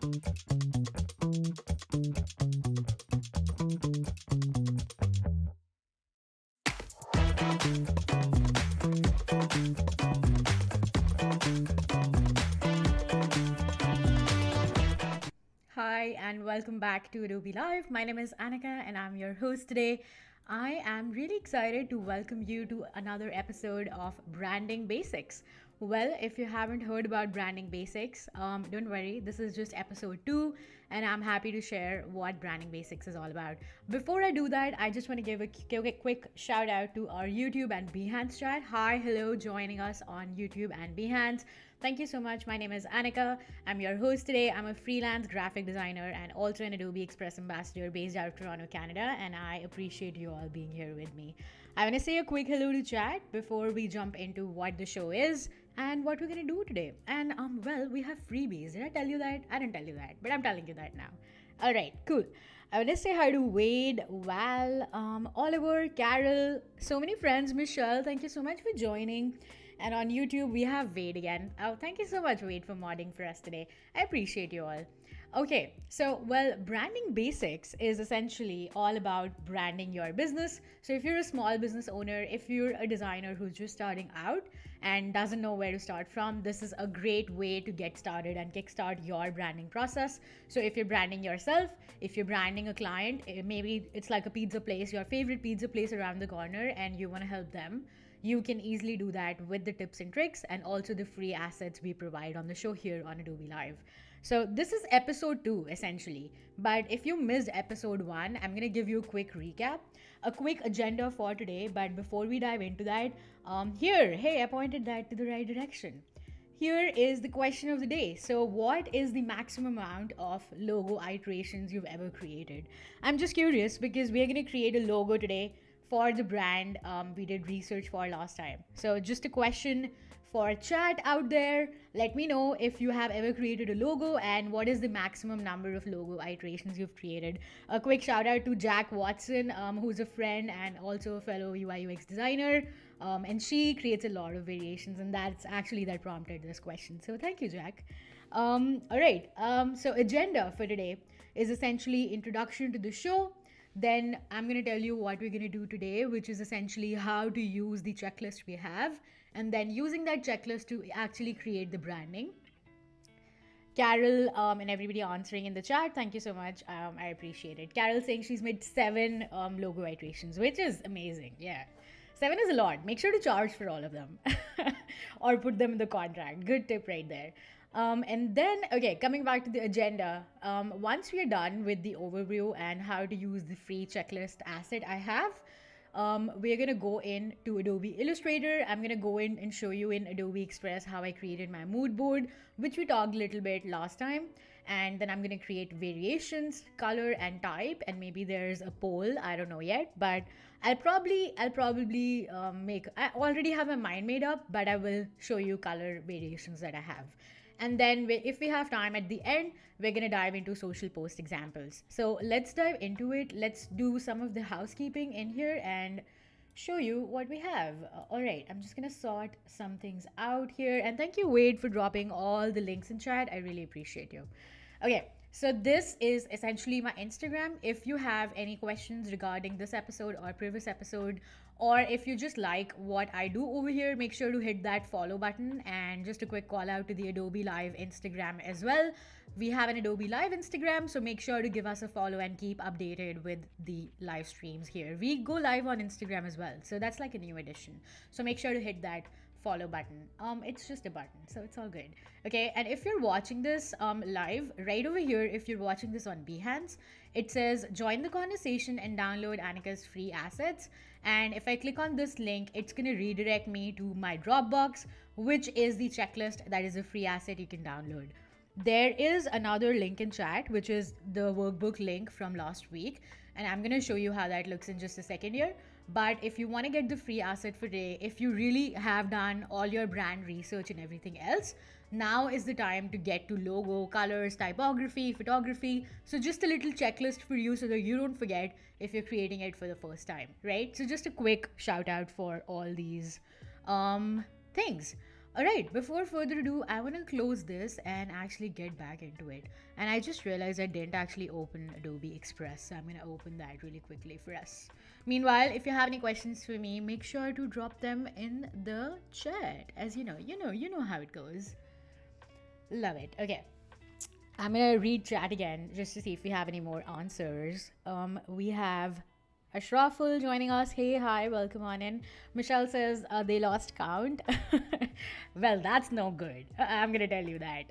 Hi, and welcome back to Adobe Live. My name is Anika, and I'm your host today. I am really excited to welcome you to another episode of Branding Basics. Well, if you haven't heard about Branding Basics, don't worry, this is just episode 2, and I'm happy to share what Branding Basics is all about. Before I do that, I just want to give a quick shout out to our YouTube and Behance chat. Hi, hello, joining us on YouTube and Behance. Thank you so much. My name is Anika. I'm your host today. I'm a freelance graphic designer and also an Adobe Express ambassador based out of Toronto, Canada, and I appreciate you all being here with me. I want to say a quick hello to chat before we jump into what the show is and what we're going to do today. And well, we have freebies. Did I tell you that? I didn't tell you that, but I'm telling you that now. All right, cool. I want to say hi to Wade, Val, Oliver, Carol, so many friends, Michelle. Thank you so much for joining. And on YouTube, we have Wade again. Oh, thank you so much, Wade, for modding for us today. I appreciate you all. Okay, so, well, branding basics is essentially all about branding your business. So, if you're a small business owner, if you're a designer who's just starting out and doesn't know where to start from, this is a great way to get started and kickstart your branding process. So, if you're branding yourself, if you're branding a client, maybe it's like a pizza place, your favorite pizza place around the corner, and you want to help them, you can easily do that with the tips and tricks and also the free assets we provide on the show here on Adobe Live. So this is episode 2 essentially, but if you missed episode 1, I'm going to give you a quick recap, a quick agenda for today. But before we dive into that, hey, I pointed that to the right direction. Here is the question of the day. So, what is the maximum amount of logo iterations you've ever created? I'm just curious because we are going to create a logo today for the brand we did research for last time. So, just a question for chat out there. Let me know if you have ever created a logo and what is the maximum number of logo iterations you've created. A quick shout out to Jack Watson, who's a friend and also a fellow UI UX designer. And she creates a lot of variations, and that's actually that prompted this question. So thank you, Jack. All right. So agenda for today is essentially introduction to the show. Then I'm going to tell you what we're going to do today, which is essentially how to use the checklist we have, and then using that checklist to actually create the branding. Carol and everybody answering in the chat, thank you so much. I appreciate it. Carol saying she's made 7 logo iterations, which is amazing. Yeah. 7 is a lot. Make sure to charge for all of them or put them in the contract. Good tip right there. And then, okay, coming back to the agenda, once we are done with the overview and how to use the free checklist asset I have, we're going to go into Adobe Illustrator. I'm going to go in and show you in Adobe Express how I created my mood board, which we talked a little bit last time. And then I'm going to create variations, color and type, and maybe there's a poll. I don't know yet, but I'll probably I already have my mind made up, but I will show you color variations that I have. And then if we have time at the end, we're going to dive into social post examples. So let's dive into it. Let's do some of the housekeeping in here and show you what we have. All right, I'm just going to sort some things out here. And thank you, Wade, for dropping all the links in chat. I really appreciate you. Okay, so this is essentially my Instagram. If you have any questions regarding this episode or previous episode, or if you just like what I do over here, make sure to hit that follow button. And just a quick call out to the Adobe Live Instagram as well. We have an Adobe Live Instagram, so make sure to give us a follow and keep updated with the live streams here. We go live on Instagram as well, so that's like a new addition. So make sure to hit that follow button. It's just a button, so it's all good. Okay, and if you're watching this live, right over here, if you're watching this on Behance, it says join the conversation and download Anika's free assets. And if I click on this link, it's gonna redirect me to my Dropbox, which is the checklist that is a free asset you can download. There is another link in chat, which is the workbook link from last week, and I'm gonna show you how that looks in just a second here. But if you want to get the free asset for today, if you really have done all your brand research and everything else, now is the time to get to logo, colors, typography, photography. So just a little checklist for you so that you don't forget if you're creating it for the first time, right? So just a quick shout out for all these things. All right, before further ado, I want to close this and actually get back into it. And I just realized I didn't actually open Adobe Express, so I'm going to open that really quickly for us. Meanwhile, if you have any questions for me, make sure to drop them in the chat. As you know how it goes. Love it. Okay. I'm gonna read chat again just to see if we have any more answers. We have Ashraful joining us. Hey, hi, welcome on in. Michelle says they lost count. Well, that's no good. I'm gonna tell you that.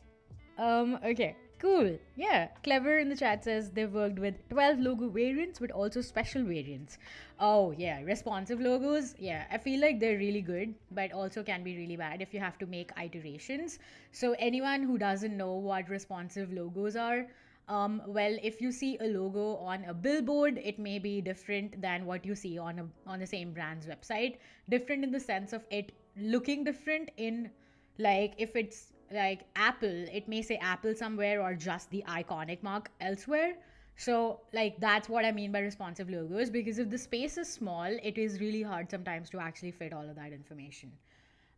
Okay, cool. Yeah, Clever in the chat says they've worked with 12 logo variants, but also special variants. Oh, yeah, responsive logos. Yeah, I feel like they're really good, but also can be really bad if you have to make iterations. So, anyone who doesn't know what responsive logos are, well, if you see a logo on a billboard, it may be different than what you see on the same brand's website. Different in the sense of it looking different in, like, if it's like Apple, it may say Apple somewhere or just the iconic mark elsewhere. So, like, that's what I mean by responsive logos, because if the space is small, it is really hard sometimes to actually fit all of that information.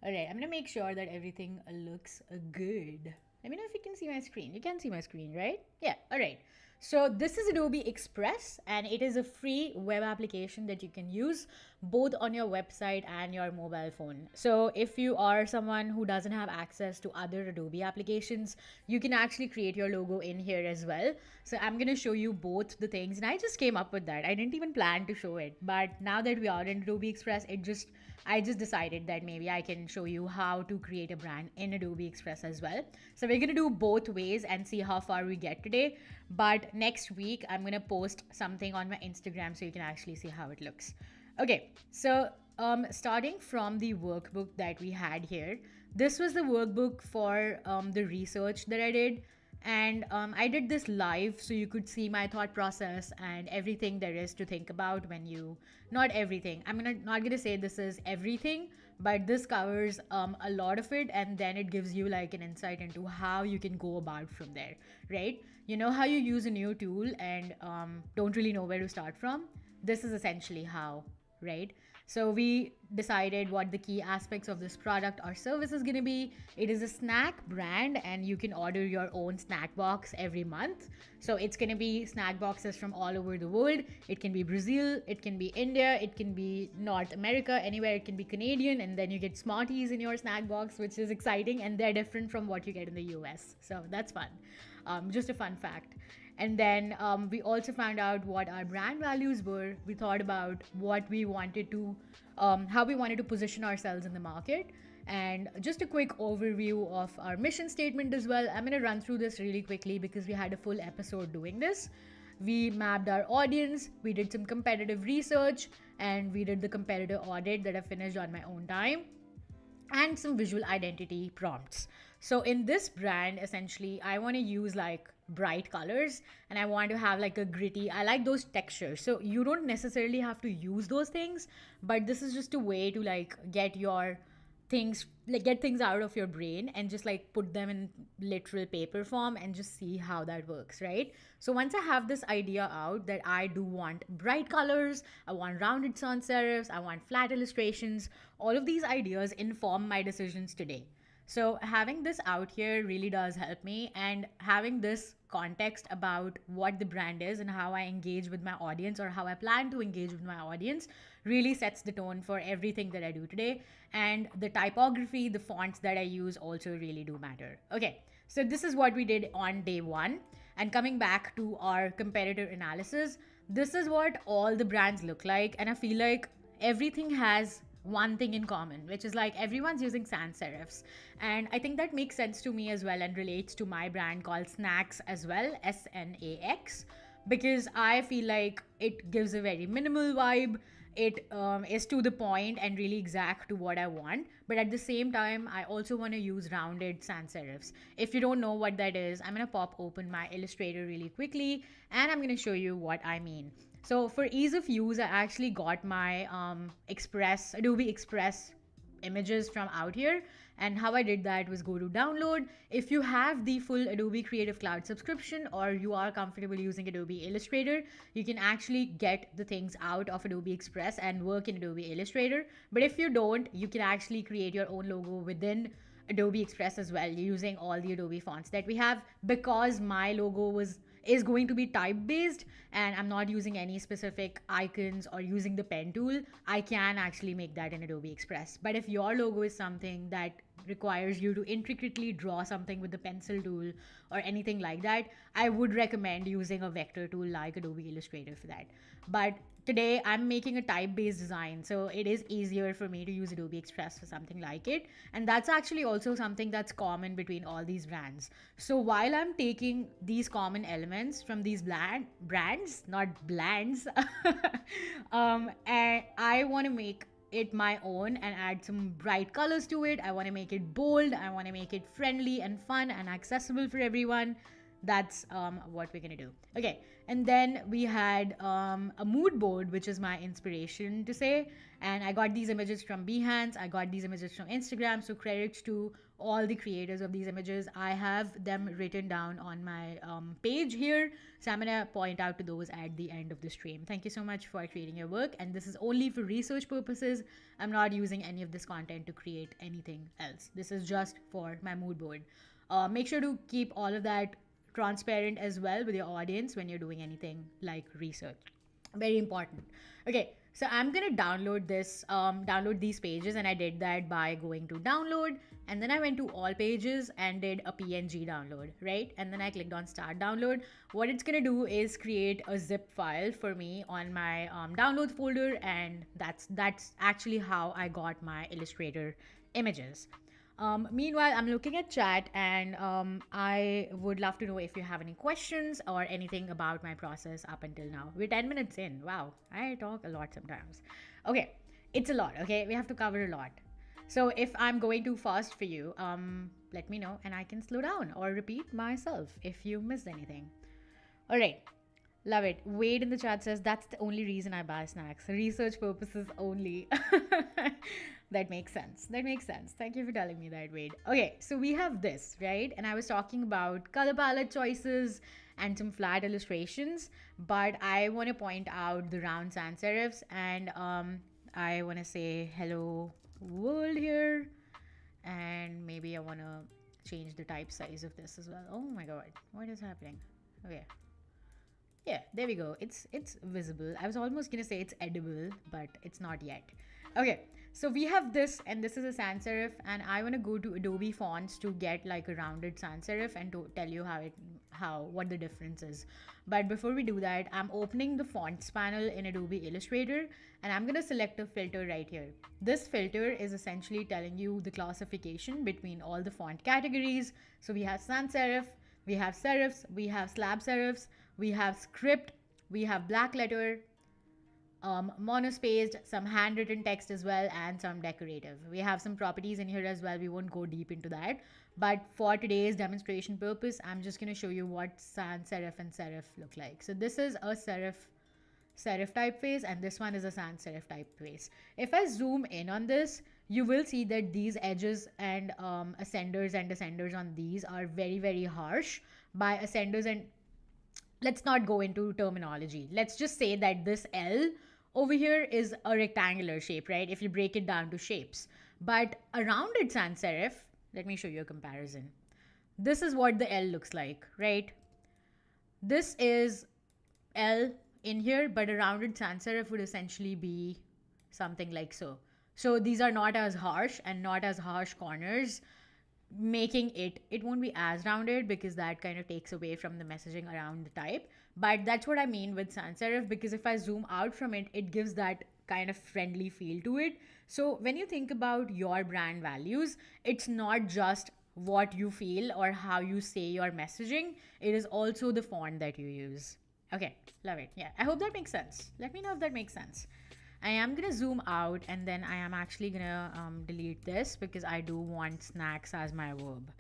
All right, I'm gonna make sure that everything looks good. Let me know if you can see my screen. You can see my screen, right? Yeah, all right. So this is Adobe Express, and it is a free web application that you can use both on your website and your mobile phone. So if you are someone who doesn't have access to other Adobe applications, you can actually create your logo in here as well. So I'm going to show you both the things, and I just came up with that. I didn't even plan to show it, but now that we are in Adobe Express, I just decided that maybe I can show you how to create a brand in Adobe Express as well. So we're going to do both ways and see how far we get today. But next week, I'm going to post something on my Instagram so you can actually see how it looks. Okay, so starting from the workbook that we had here, this was the workbook for the research that I did. And I did this live so you could see my thought process and everything there is to think about when you, not everything, not gonna say this is everything, but this covers a lot of it, and then it gives you like an insight into how you can go about from there, right? You know how you use a new tool and don't really know where to start from? This is essentially how, right? So we decided what the key aspects of this product or service is going to be. It is a snack brand, and you can order your own snack box every month. So it's going to be snack boxes from all over the world. It can be Brazil, it can be India, it can be North America, anywhere. It can be Canadian, and then you get Smarties in your snack box, which is exciting, and they're different from what you get in the US. So that's fun. Just a fun fact. And then we also found out what our brand values were. We thought about what we wanted to, how we wanted to position ourselves in the market. And just a quick overview of our mission statement as well. I'm going to run through this really quickly because we had a full episode doing this. We mapped our audience, we did some competitive research, and we did the competitor audit that I finished on my own time, and some visual identity prompts. So in this brand, essentially, I want to use like bright colors, and I want to have like a gritty, I like those textures. So you don't necessarily have to use those things, but this is just a way to like get your things, like get things out of your brain and just like put them in literal paper form and just see how that works, right? So once I have this idea out that I do want bright colors, I want rounded sans serifs, I want flat illustrations, all of these ideas inform my decisions today. So having this out here really does help me, and having this context about what the brand is and how I engage with my audience, or how I plan to engage with my audience, really sets the tone for everything that I do today. And the typography, the fonts that I use also really do matter. Okay, so this is what we did on day one. And coming back to our competitor analysis, this is what all the brands look like. And I feel like everything has one thing in common, which is like everyone's using sans serifs. And I think that makes sense to me as well and relates to my brand called Snacks as well, SNAX, because I feel like it gives a very minimal vibe. It is to the point and really exact to what I want, but at the same time I also want to use rounded sans serifs. If you don't know what that is, I'm going to pop open my Illustrator really quickly and I'm going to show you what I mean. So for ease of use, I actually got my Adobe Express images from out here. And how I did that was go to download. If you have the full Adobe Creative Cloud subscription, or you are comfortable using Adobe Illustrator, you can actually get the things out of Adobe Express and work in Adobe Illustrator. But if you don't, you can actually create your own logo within Adobe Express as well, using all the Adobe fonts that we have, because my logo is going to be type based and I'm not using any specific icons or using the pen tool. I can actually make that in Adobe Express. But if your logo is something that requires you to intricately draw something with the pencil tool or anything like that, I would recommend using a vector tool like Adobe Illustrator for that. But today I'm making a type based design, so it is easier for me to use Adobe Express for something like it. And that's actually also something that's common between all these brands. So while I'm taking these common elements from these brands, not blands, and I want to make it my own and add some bright colors to it. I want to make it bold. I want to make it friendly and fun and accessible for everyone. That's what we're gonna do. Okay, and then we had a mood board, which is my inspiration to say. And I got these images from Behance. I got these images from Instagram. So credits to all the creators of these images. I have them written down on my page here. So I'm gonna point out to those at the end of the stream. Thank you so much for creating your work. And this is only for research purposes. I'm not using any of this content to create anything else. This is just for my mood board. Make sure to keep all of that transparent as well with your audience when you're doing anything like research. Very important. Okay, so I'm gonna download these pages, and I did that by going to download, and then I went to all pages and did a PNG download, right? And then I clicked on start download. What it's gonna do is create a zip file for me on my downloads folder, and that's actually how I got my Illustrator images. Meanwhile, I'm looking at chat, and I would love to know if you have any questions or anything about my process up until now. We're 10 minutes in. Wow, I talk a lot sometimes. Okay, it's a lot, okay? We have to cover a lot. So if I'm going too fast for you, let me know and I can slow down or repeat myself if you missed anything. All right. Love it. Wade in the chat says that's the only reason I buy snacks. Research purposes only. That makes sense. That makes sense. Thank you for telling me that, Wade. Okay, so we have this, right? And I was talking about color palette choices and some flat illustrations, but I want to point out the round sans serifs, and I want to say hello world here, and maybe I want to change the type size of this as well. Oh my god, what is happening? Okay. Yeah, there we go. It's visible. I was almost gonna say it's edible, but it's not yet. Okay, so we have this, and this is a sans serif, and I want to go to Adobe fonts to get like a rounded sans serif and to tell you what the difference is. But before we do that, I'm opening the fonts panel in Adobe Illustrator, and I'm gonna select a filter right here. This filter is essentially telling you the classification between all the font categories. So we have sans serif, we have serifs, we have slab serifs, we have script, we have black letter, monospaced, some handwritten text as well, and some decorative. We have some properties in here as well. We won't go deep into that. But for today's demonstration purpose, I'm just going to show you what sans serif and serif look like. So this is a serif typeface, and this one is a sans serif typeface. If I zoom in on this, you will see that these edges and ascenders and descenders on these are very, very harsh. By ascenders, and let's not go into terminology. Let's just say that this L over here is a rectangular shape, right? If you break it down to shapes. But a rounded sans serif, let me show you a comparison. This is what the L looks like, right? This is L in here, but a rounded sans serif would essentially be something like so. So these are not as harsh and not as harsh corners, making it won't be as rounded because that kind of takes away from the messaging around the type. But that's what I mean with sans serif, because if I zoom out from it, it gives that kind of friendly feel to it. So when you think about your brand values, it's not just what you feel or how you say your messaging, it is also the font that you use. Okay, love it. Yeah, I hope that makes sense. Let me know if that makes sense. I am gonna zoom out, and then I am actually gonna delete this because I do want snacks as my verb.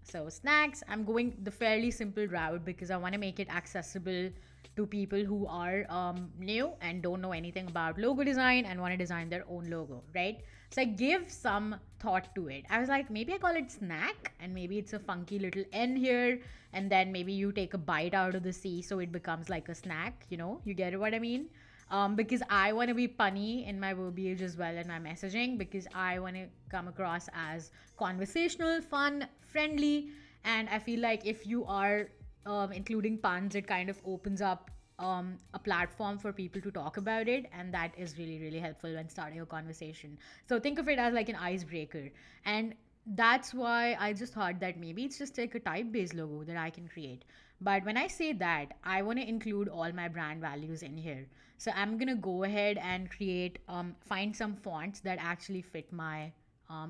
So snacks, I'm going the fairly simple route because I want to make it accessible to people who are new and don't know anything about logo design and want to design their own logo, right? So I give some thought to it. I was like, maybe I call it snack, and maybe it's a funky little N here, and then maybe you take a bite out of the C so it becomes like a snack, you know, you get what I mean? because I want to be punny in my verbiage as well in my messaging, because I want to come across as conversational, fun, friendly. And I feel like if you are including puns, it kind of opens up a platform for people to talk about it, and that is really, really helpful when starting a conversation. So think of it as like an icebreaker. And that's why I just thought that maybe it's just like a type based logo that I can create. But when I say that, I want to include all my brand values in here. So I'm going to go ahead and find some fonts that actually fit my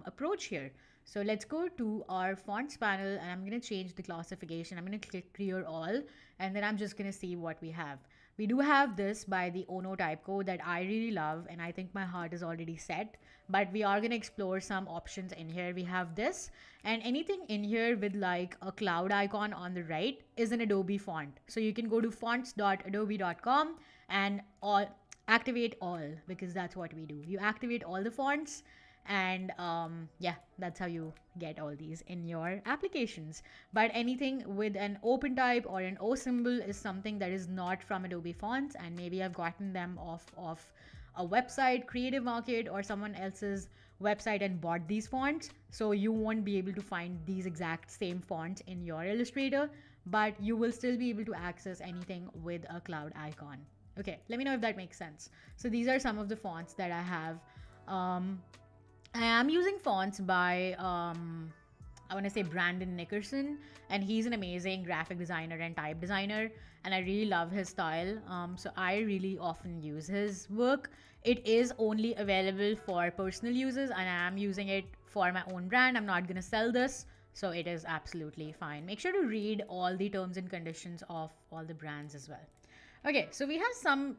approach here. So let's go to our fonts panel, and I'm going to change the classification. I'm going to click clear all, and then I'm just going to see what we have. We do have this by the Ono typeco that I really love, and I think my heart is already set. But we are going to explore some options in here. We have this, and anything in here with like a cloud icon on the right is an Adobe font. So you can go to fonts.adobe.com and activate all, because that's what we do. You activate all the fonts, and yeah, that's how you get all these in your applications. But anything with an open type or an O symbol is something that is not from Adobe fonts, and maybe I've gotten them off of a website, Creative Market, or someone else's website and bought these fonts. So you won't be able to find these exact same fonts in your Illustrator, but you will still be able to access anything with a cloud icon. Okay, let me know if that makes sense. So these are some of the fonts that I have. I am using fonts by I want to say Brandon Nickerson, and he's an amazing graphic designer and type designer, and I really love his style. So I really often use his work. It is only available for personal users, and I am using it for my own brand. I'm not gonna sell this, so it is absolutely fine. Make sure to read all the terms and conditions of all the brands as well. Okay, so we have some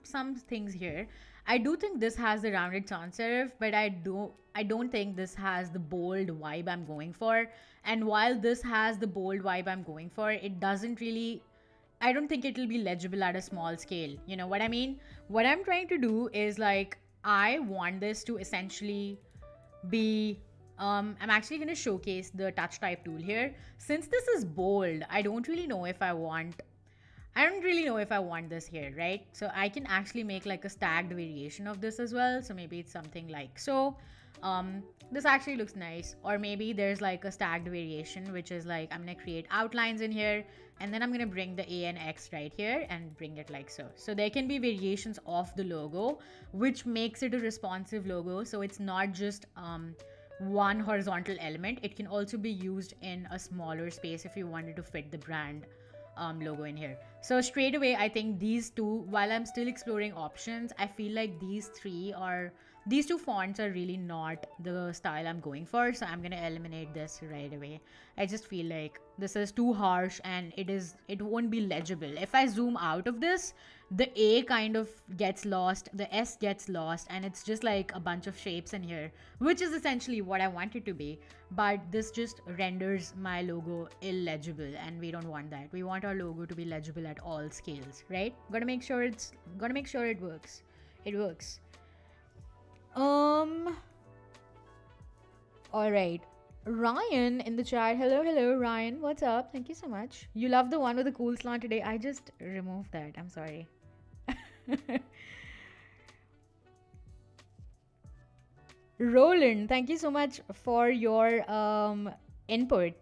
things here. I do think this has the rounded sans serif, but I don't think this has the bold vibe I'm going for. And while this has the bold vibe I'm going for, it doesn't really, I don't think it'll be legible at a small scale. You know what I mean? What I'm trying to do is like, I want this to essentially be I'm actually going to showcase the touch type tool here. Since this is bold, I don't really know if I want this here, right? So I can actually make like a stacked variation of this as well. So maybe it's something like so. This actually looks nice. Or maybe there's like a stacked variation, which is like I'm going to create outlines in here, and then I'm going to bring the A and X right here and bring it like so. So there can be variations of the logo, which makes it a responsive logo. So it's not just one horizontal element. It can also be used in a smaller space if you wanted to fit the brand logo in here. So straight away, I think these two, while I'm still exploring options, I feel like these two fonts are really not the style I'm going for. So I'm gonna eliminate this right away. I just feel like this is too harsh, and it won't be legible. If I zoom out of this, the A kind of gets lost, the S gets lost, and it's just like a bunch of shapes in here, which is essentially what I want it to be. But this just renders my logo illegible, and we don't want that. We want our logo to be legible at all scales, right? Gotta make sure it works. It works. All right. Ryan in the chat. Hello, Ryan. What's up? Thank you so much. You love the one with the cool slant today. I just removed that. I'm sorry. Roland, thank you so much for your input.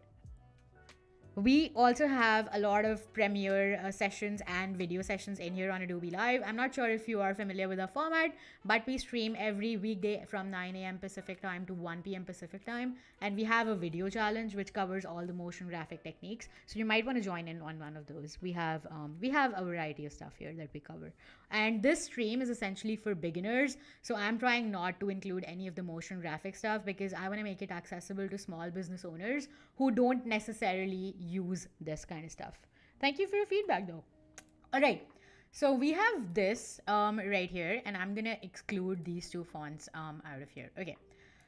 We also have a lot of Premiere sessions and video sessions in here on Adobe Live. I'm not sure if you are familiar with our format, but we stream every weekday from 9 a.m. Pacific time to 1 p.m. Pacific time. And we have a video challenge which covers all the motion graphic techniques. So you might want to join in on one of those. We have a variety of stuff here that we cover. And this stream is essentially for beginners. So I'm trying not to include any of the motion graphic stuff because I want to make it accessible to small business owners who don't necessarily use this kind of stuff. Thank you for your feedback though. All right. So we have this right here, and I'm going to exclude these two fonts out of here. Okay.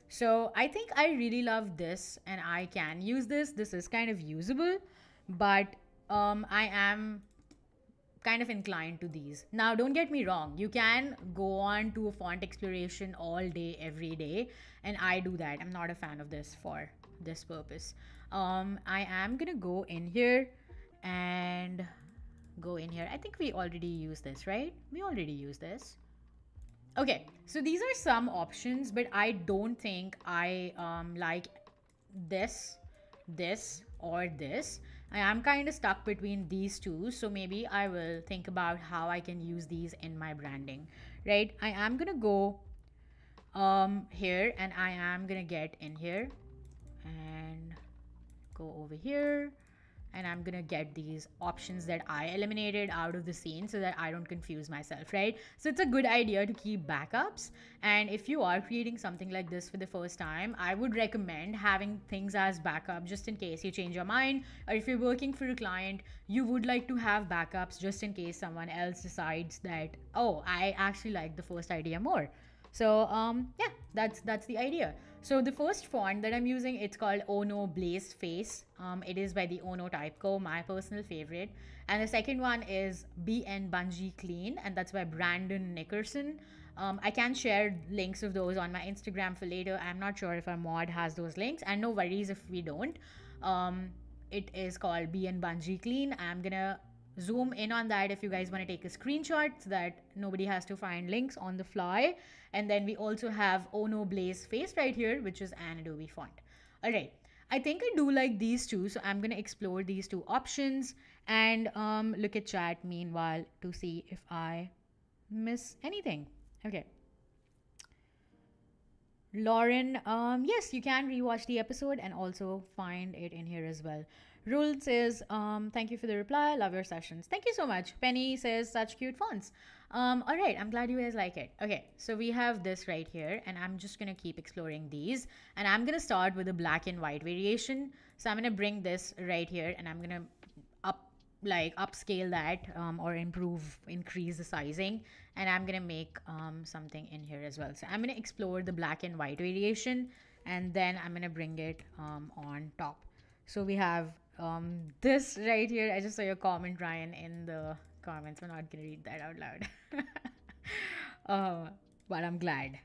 So I think I really love this, and I can use this. This is kind of usable, but I am kind of inclined to these. Now, don't get me wrong. You can go on to a font exploration all day, every day, and I do that. I'm not a fan of this for this purpose. I am gonna go in here and go in here. I think we already use this, right? We already use this. Okay, so these are some options, but I don't think I like this, this, or this. I am kind of stuck between these two, so maybe I will think about how I can use these in my branding, right? I am gonna go here, and I am gonna get in here and go over here, and I'm gonna get these options that I eliminated out of the scene so that I don't confuse myself, right? So it's a good idea to keep backups. And if you are creating something like this for the first time, I would recommend having things as backup just in case you change your mind, or if you're working for a client, you would like to have backups just in case someone else decides that, oh, I actually like the first idea more. So yeah, that's the idea. So the first font that I'm using, it's called Ono Blaze Face. It is by the Ono Typeco, my personal favorite. And the second one is BN Bungee Clean, and that's by Brandon Nickerson. I can share links of those on my Instagram for later. I'm not sure if our mod has those links, and no worries if we don't. Um, it is called BN Bungee Clean. I'm gonna zoom in on that if you guys want to take a screenshot so that nobody has to find links on the fly. And then we also have Ono Blaze Face right here, which is an Adobe font. All right. I think I do like these two, so I'm going to explore these two options and look at chat meanwhile to see if I miss anything. Okay. Lauren, yes, you can rewatch the episode and also find it in here as well. Rule says, thank you for the reply. Love your sessions. Thank you so much. Penny says, such cute fonts. All right, I'm glad you guys like it. Okay, so we have this right here, and I'm just gonna keep exploring these. And I'm gonna start with a black and white variation. So I'm gonna bring this right here, and I'm gonna upscale that or increase the sizing, and I'm gonna make something in here as well. So I'm gonna explore the black and white variation, and then I'm gonna bring it on top. So we have this right here. I just saw your comment, Ryan, in the comments. I'm not gonna read that out loud. uh, but I'm glad,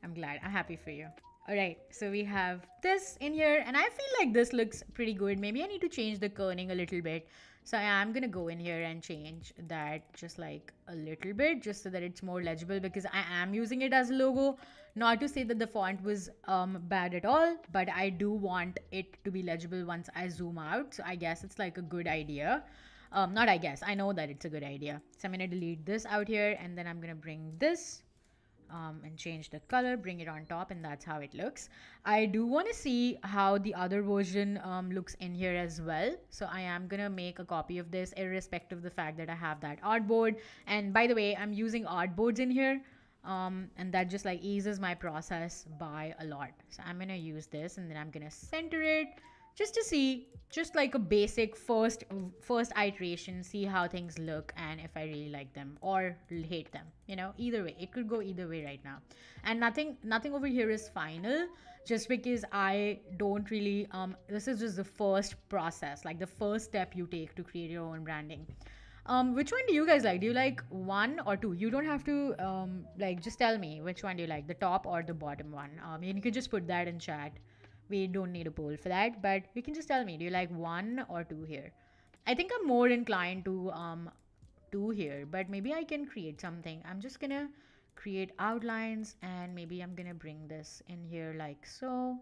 I'm happy for you. All right, so we have this in here, and I feel like this looks pretty good. Maybe I need to change the kerning a little bit. So I am gonna go in here and change that just like a little bit, just so that it's more legible, because I am using it as a logo. Not to say that the font was bad at all, but I do want it to be legible once I zoom out. So I guess it's like a good idea. Not I guess, I know that it's a good idea. So I'm gonna delete this out here, and then I'm gonna bring this and change the color, bring it on top, and that's how it looks. I do want to see how the other version looks in here as well. So I am gonna make a copy of this irrespective of the fact that I have that artboard. And by the way, I'm using artboards in here, and that just like eases my process by a lot. So I'm gonna use this, and then I'm gonna center it just to see, just like a basic first iteration, see how things look and if I really like them or hate them. Either way, it could go either way right now. And nothing over here is final, just because I don't really this is just the first process, like the first step you take to create your own branding. Which one do you guys like? Do you like one or two? You don't have to like, just tell me which one do you like, the top or the bottom one. And you can just put that in chat. We don't need a poll for that, but you can just tell me, do you like one or two here? I think I'm more inclined to two here, but maybe I can create something. I'm just gonna create outlines, and maybe I'm gonna bring this in here like so,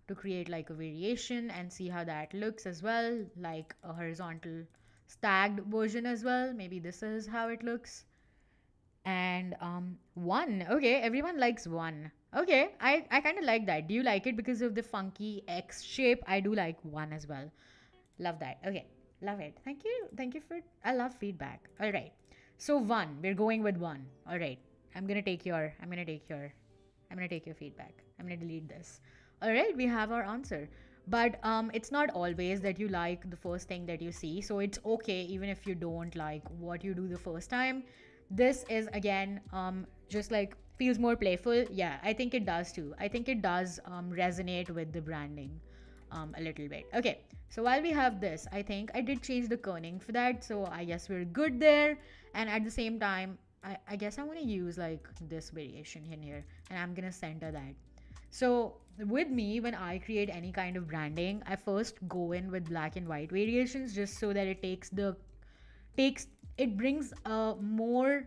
to create like a variation and see how that looks as well, like a horizontal stacked version as well. Maybe this is how it looks. And one. Okay, everyone likes one. Okay, I kind of like that. Do you like it because of the funky X shape? I do like one as well. Love that. Okay, love it. Thank you. Thank you for. I love feedback. All right. So one. We're going with one. All right. I'm gonna take your. I'm gonna take your. I'm gonna take your feedback. I'm gonna delete this. All right. We have our answer. But it's not always that you like the first thing that you see. So it's okay even if you don't like what you do the first time. This is again just like feels more playful. Yeah, I think it does too. I think it does resonate with the branding a little bit. Okay, so while we have this, I think I did change the kerning for that, so I guess we're good there. And at the same time, I guess I'm gonna use like this variation in here, and I'm gonna center that. So with me, when I create any kind of branding, I first go in with black and white variations, just so that it takes it brings a more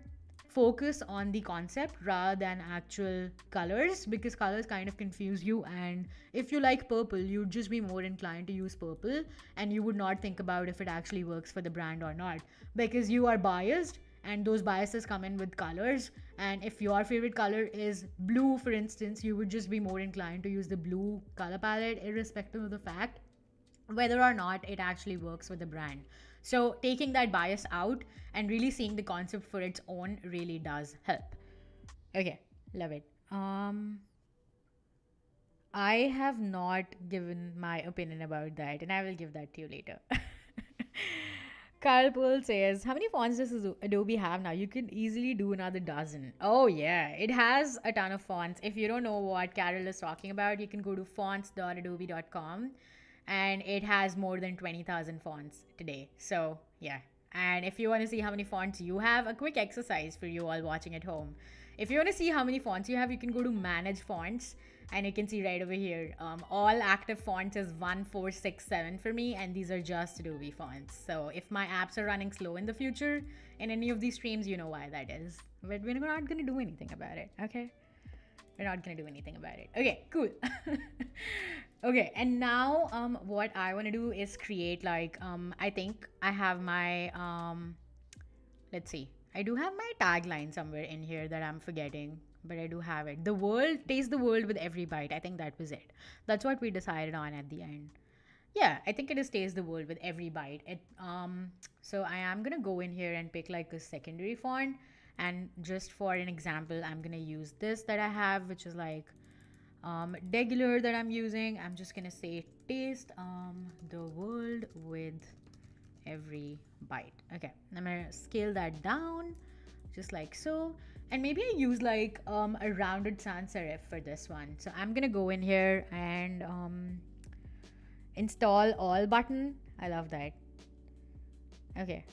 focus on the concept rather than actual colors, because colors kind of confuse you. And if you like purple, you'd just be more inclined to use purple, and you would not think about if it actually works for the brand or not, because you are biased, and those biases come in with colors. And if your favorite color is blue, for instance, you would just be more inclined to use the blue color palette, irrespective of the fact whether or not it actually works with the brand. So taking that bias out and really seeing the concept for its own really does help. Okay, love it. I have not given my opinion about that, and I will give that to you later. Carl Pohl says, how many fonts does Adobe have now? You can easily do another dozen. Oh, yeah. It has a ton of fonts. If you don't know what Carol is talking about, you can go to fonts.adobe.com, and it has more than 20,000 fonts today. So, yeah. And if you want to see how many fonts you have, a quick exercise for you all watching at home. If you want to see how many fonts you have, you can go to Manage Fonts, and you can see right over here, all active fonts is 1467 for me, and these are just Adobe fonts. So if my apps are running slow in the future in any of these streams, you know why that is. But we're not going to do anything about it, okay? We're not going to do anything about it. Okay, cool. Okay, and now what I want to do is create I think I have my, let's see. I do have my tagline somewhere in here that I'm forgetting, but I do have it. The world, taste the world with every bite. I think that was it. That's what we decided on at the end. Yeah, I think it is taste the world with every bite. So I am gonna go in here and pick like a secondary font, and just for an example, I'm gonna use this that I have, which is like regular that I'm using. I'm just gonna say taste the world with every bite. Okay, I'm gonna scale that down just like so, and maybe I use like a rounded sans serif for this one. So I'm gonna go in here and install all button. I love that. Okay.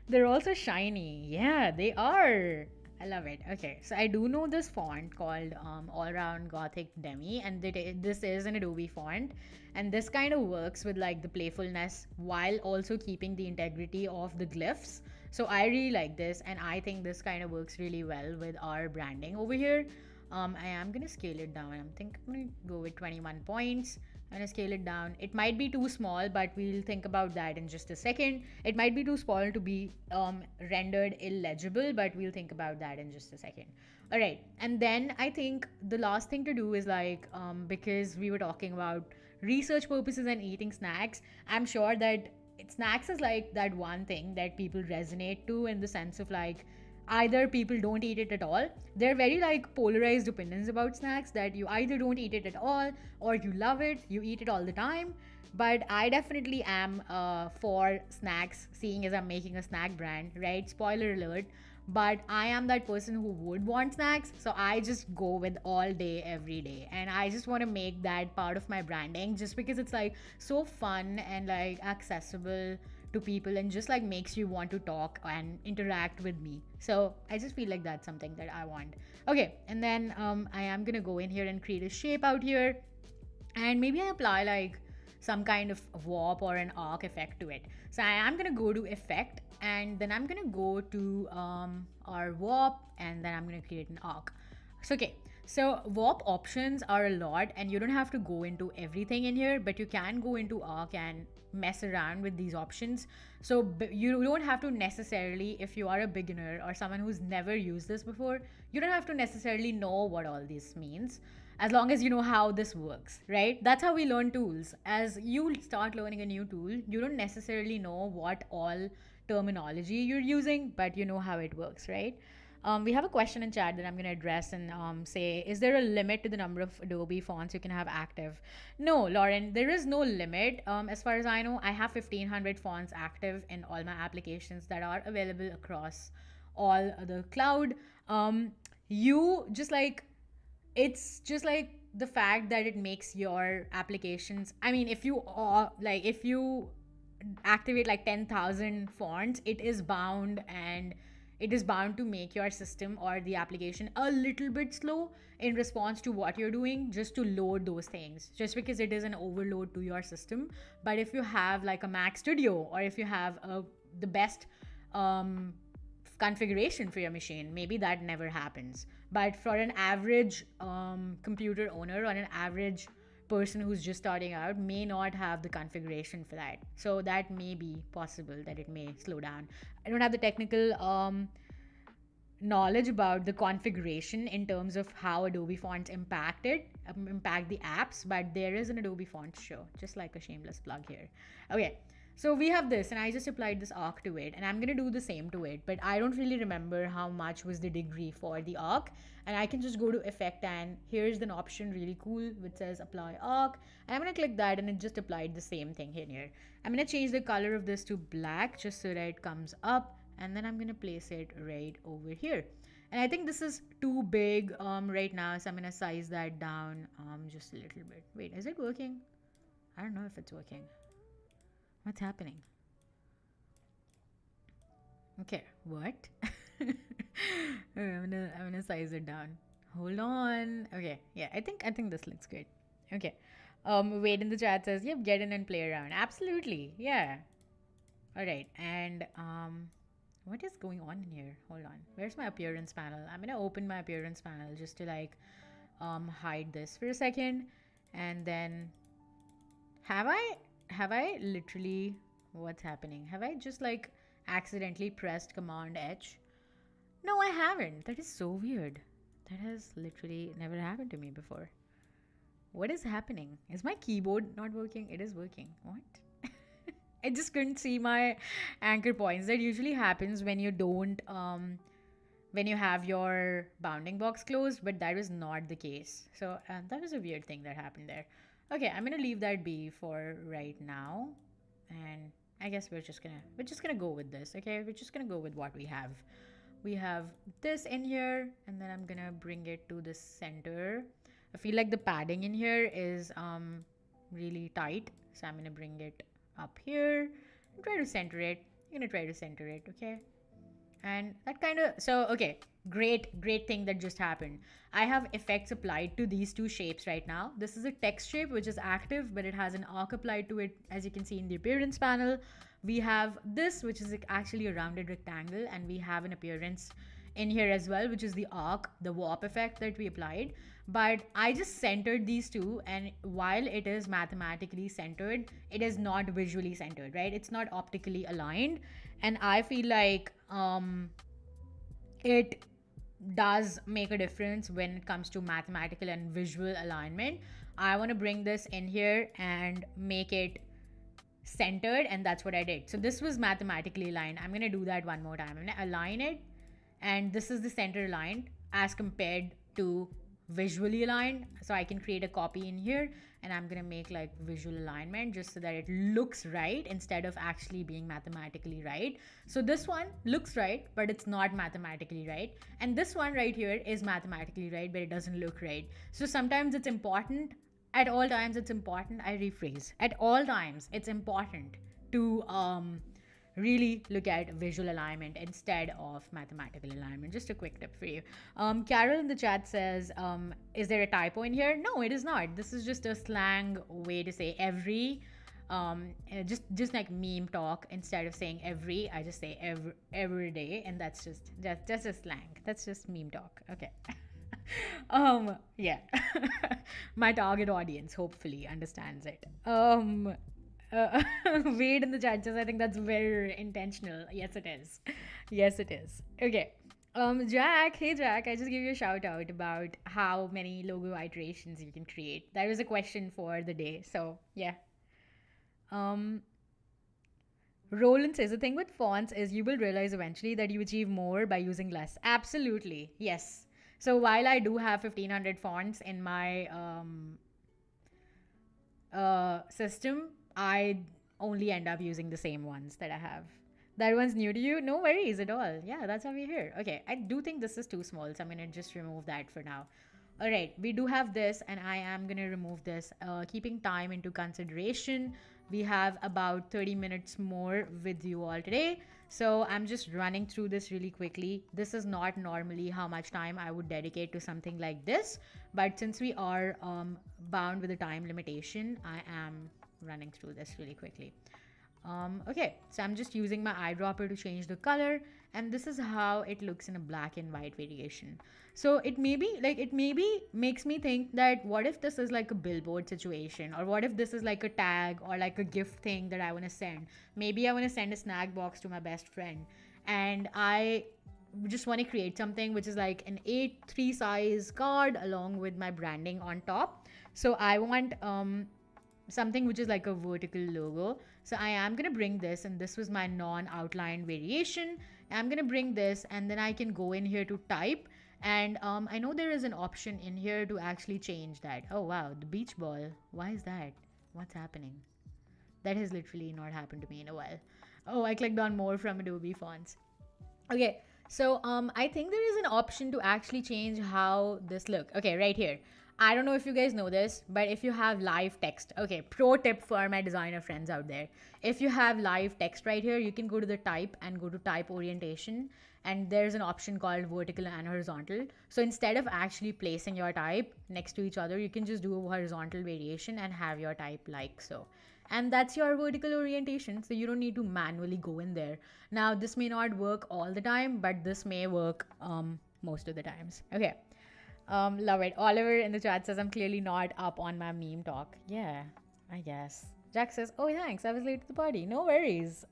They're also shiny. Yeah, they are. I love it. Okay, so I do know this font called All Round Gothic Demi, and this is an Adobe font, and this kind of works with like the playfulness while also keeping the integrity of the glyphs. So I really like this, and I think this kind of works really well with our branding over here. I am gonna scale it down. I'm gonna go with 21 points. I'm gonna scale it down. It might be too small, but we'll think about that in just a second. It might be too small to be rendered illegible, but we'll think about that in just a second. All right, and then I think the last thing to do is because we were talking about research purposes and eating snacks, I'm sure that snacks is like that one thing that people resonate to, in the sense of like either people don't eat it at all. They're very like polarized opinions about snacks, that you either don't eat it at all or you love it, you eat it all the time. But I definitely am for snacks, seeing as I'm making a snack brand, right? Spoiler alert. But I am that person who would want snacks, so I just go with all day every day, and I just want to make that part of my branding, just because it's like so fun and like accessible to people, and just like makes you want to talk and interact with me. So I just feel like that's something that I want. Okay, and then I am gonna go in here and create a shape out here, and maybe I apply like some kind of warp or an arc effect to it. So I am gonna go to effect, and then I'm gonna go to our warp, and then I'm gonna create an arc. So okay, so warp options are a lot, and you don't have to go into everything in here, but you can go into arc and mess around with these options. So you don't have to necessarily, if you are a beginner or someone who's never used this before, you don't have to necessarily know what all this means, as long as you know how this works, right? That's how we learn tools. As you start learning a new tool, you don't necessarily know what all terminology you're using, but you know how it works, right? We have a question in chat that I'm going to address and say, is there a limit to the number of Adobe fonts you can have active? No, Lauren, there is no limit. As far as I know, I have 1500 fonts active in all my applications that are available across all the cloud. You just like, it's just like the fact that it makes your applications, I mean, if you activate like 10,000 fonts, it is bound to make your system or the application a little bit slow in response to what you're doing, just to load those things, just because it is an overload to your system. But if you have like a Mac Studio, or if you have the best configuration for your machine, maybe that never happens. But for an average computer owner or an average person who's just starting out may not have the configuration for that. So that may be possible that it may slow down. I don't have the technical knowledge about the configuration in terms of how Adobe fonts impact the apps, but there is an Adobe font show, just like a shameless plug here. Okay, so we have this, and I just applied this arc to it, and I'm gonna do the same to it, but I don't really remember how much was the degree for the arc, and I can just go to effect, and here's an option really cool which says apply arc, and I'm gonna click that, and it just applied the same thing here. I'm gonna change the color of this to black just so that it comes up, and then I'm going to place it right over here. And I think this is too big right now, so I'm going to size that down just a little bit. Wait, is it working? I don't know if it's working. What's happening? Okay, what? I'm gonna size it down. Hold on. Okay, yeah, I think this looks good. Okay. Wade in the chat says, yep, get in and play around. Absolutely, yeah. All right, and what is going on in here? Hold on. Where's my appearance panel? I'm gonna open my appearance panel just to like hide this for a second. And then have I literally, what's happening? Have I just like accidentally pressed Command H? No, I haven't. That is so weird. That has literally never happened to me before. What is happening? Is my keyboard not working? It is working. What? I just couldn't see my anchor points. That usually happens when you don't, when you have your bounding box closed, but that was not the case. So that was a weird thing that happened there. Okay, I'm gonna leave that be for right now, and I guess we're just gonna go with this. Okay, we're just gonna go with what we have. We have this in here, and then I'm gonna bring it to the center. I feel like the padding in here is really tight, so I'm gonna bring it up here and try to center it. I'm gonna try to center it, okay? And that kind of, so okay, great thing that just happened. I have effects applied to these two shapes right now. This is a text shape which is active, but it has an arc applied to it, as you can see in the appearance panel. We have this, which is actually a rounded rectangle, and we have an appearance in here as well, which is the arc, the warp effect that we applied. But I just centered these two, and while it is mathematically centered, it is not visually centered, right? It's not optically aligned, and I feel like it does make a difference when it comes to mathematical and visual alignment. I want to bring this in here and make it centered, and that's what I did. So this was mathematically aligned. I'm going to do that one more time. I'm going to align it, and this is the center aligned as compared to visually aligned. So I can create a copy in here, and I'm gonna make like visual alignment just so that it looks right instead of actually being mathematically right. So this one looks right, but it's not mathematically right, and this one right here is mathematically right, but it doesn't look right. So sometimes it's important, at all times it's important, I rephrase, at all times it's important to really look at visual alignment instead of mathematical alignment. Just a quick tip for you. Carol in the chat says, is there a typo in here? No, it is not. This is just a slang way to say every. Just like meme talk. Instead of saying every, I just say every day, and that's just a slang. That's just meme talk. Okay. Yeah. My target audience hopefully understands it. Wade in the chat says, I think that's very intentional. Yes, it is. Yes, it is. Okay. Jack, hey Jack, I just gave you a shout out about how many logo iterations you can create. That was a question for the day. So yeah. Roland says, the thing with fonts is you will realize eventually that you achieve more by using less. Absolutely. Yes. So while I do have 1500 fonts in my system, I only end up using the same ones that I have. That one's new to you? No worries at all. Yeah, that's why we're here. Okay, I do think this is too small, so I'm going to just remove that for now. All right, we do have this, and I am going to remove this. Keeping time into consideration, we have about 30 minutes more with you all today. So I'm just running through this really quickly. This is not normally how much time I would dedicate to something like this, but since we are bound with a time limitation, I am running through this really quickly. Okay, so I'm just using my eyedropper to change the color, and this is how it looks in a black and white variation. So it maybe makes me think that what if this is like a billboard situation, or what if this is like a tag or like a gift thing that I want to send. Maybe I want to send a snack box to my best friend, and I just want to create something which is like an A3 size card along with my branding on top. So I want something which is like a vertical logo. So I am going to bring this, and this was my non-outlined variation. I'm going to bring this, and then I can go in here to type. And I know there is an option in here to actually change that. Oh wow, the beach ball. Why is that? What's happening? That has literally not happened to me in a while. Oh, I clicked on more from Adobe fonts. Okay, so I think there is an option to actually change how this look. Okay, right here. I don't know if you guys know this, but if you have live text, okay, pro tip for my designer friends out there. If you have live text right here, you can go to the type and go to type orientation, and there's an option called vertical and horizontal. So instead of actually placing your type next to each other, you can just do a horizontal variation and have your type like so. And that's your vertical orientation, so you don't need to manually go in there. Now this may not work all the time, but this may work most of the times. Okay, love it. Oliver in the chat says I'm clearly not up on my meme talk. Yeah, I guess. Jack says, oh thanks, I was late to the party. No worries.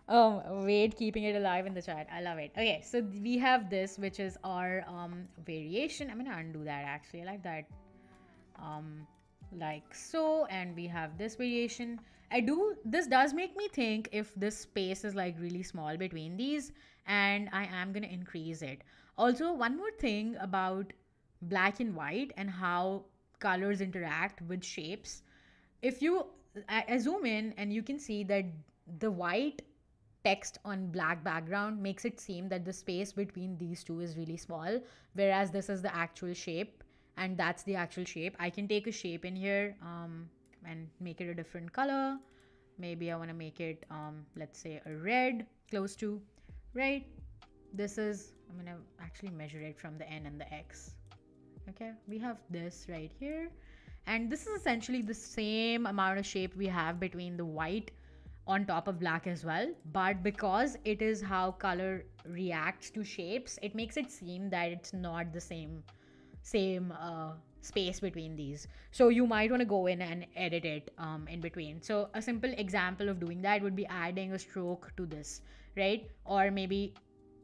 Wade keeping it alive in the chat. I love it. Okay, so we have this, which is our variation. I'm gonna undo that actually. I like that. Like so, and we have this variation. This does make me think if this space is like really small between these, and I am gonna increase it. Also, one more thing about black and white and how colors interact with shapes. If you I zoom in, and you can see that the white text on black background makes it seem that the space between these two is really small, whereas this is the actual shape, and that's the actual shape. I can take a shape in here and make it a different color. Maybe I want to make it let's say a red, close to, right? This is, I'm gonna actually measure it from the N and the X. Okay, we have this right here, and this is essentially the same amount of shape we have between the white on top of black as well, but because it is how color reacts to shapes, it makes it seem that it's not the same space between these. So you might want to go in and edit it in between. So a simple example of doing that would be adding a stroke to this, right? Or maybe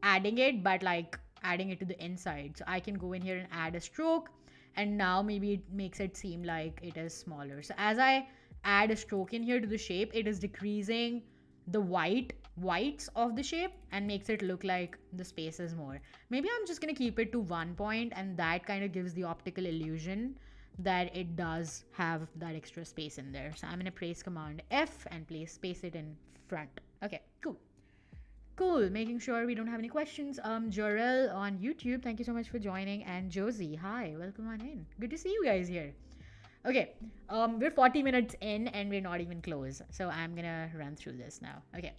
adding it, but like adding it to the inside. So I can go in here and add a stroke, and now maybe it makes it seem like it is smaller. So as I add a stroke in here to the shape, it is decreasing the whites of the shape and makes it look like the space is more. Maybe I'm just going to keep it to 1 point, and that kind of gives the optical illusion that it does have that extra space in there. So I'm going to press Command F and space it in front. Okay, cool. Making sure we don't have any questions. Jorel on YouTube, thank you so much for joining. And Josie, hi, welcome on in. Good to see you guys here. Okay, we're 40 minutes in and we're not even close. So I'm gonna run through this now. Okay,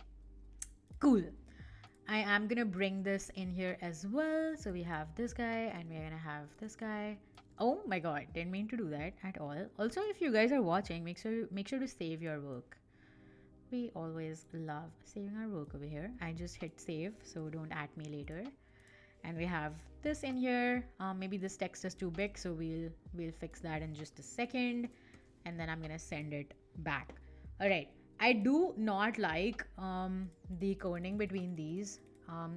cool. I am gonna bring this in here as well. So we have this guy and we're gonna have this guy. Oh my god, didn't mean to do that at all. Also, if you guys are watching, make sure to save your work. We always love saving our work over here. I just hit save, so don't at me later. And we have this in here. Maybe this text is too big, so we'll fix that in just a second. And then I'm gonna send it back. All right. I do not like the kerning between these.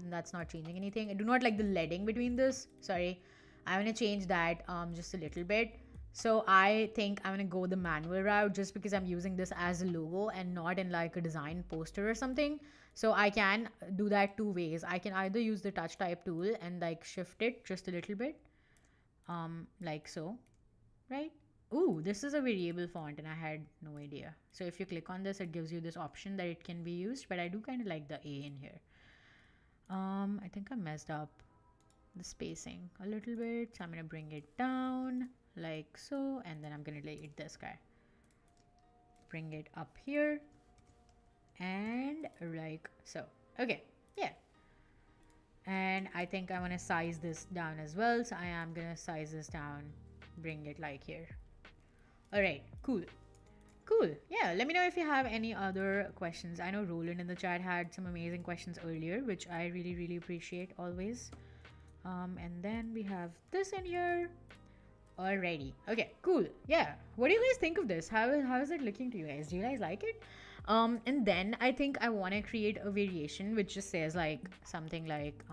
That's not changing anything. I do not like the leading between this. Sorry, I'm gonna change that just a little bit. So I think I'm gonna go the manual route just because I'm using this as a logo and not in like a design poster or something. So I can do that two ways. I can either use the touch type tool and like shift it just a little bit, like so, right? Ooh, this is a variable font and I had no idea. So if you click on this, it gives you this option that it can be used, but I do kind of like the A in here. I think I messed up the spacing a little bit, so I'm gonna bring it down like so, and then I'm gonna delete this guy, bring it up here and like so. Okay, yeah, and I think I want to size this down as well, so I am gonna size this down, bring it like here. All right, cool. Cool. Yeah, let me know if you have any other questions. I know Roland in the chat had some amazing questions earlier, which I really, really appreciate always. And then we have this in here. Alrighty. Okay, cool. Yeah. What do you guys think of this? How is it looking to you guys? Do you guys like it? And then I think I want to create a variation which just says like something like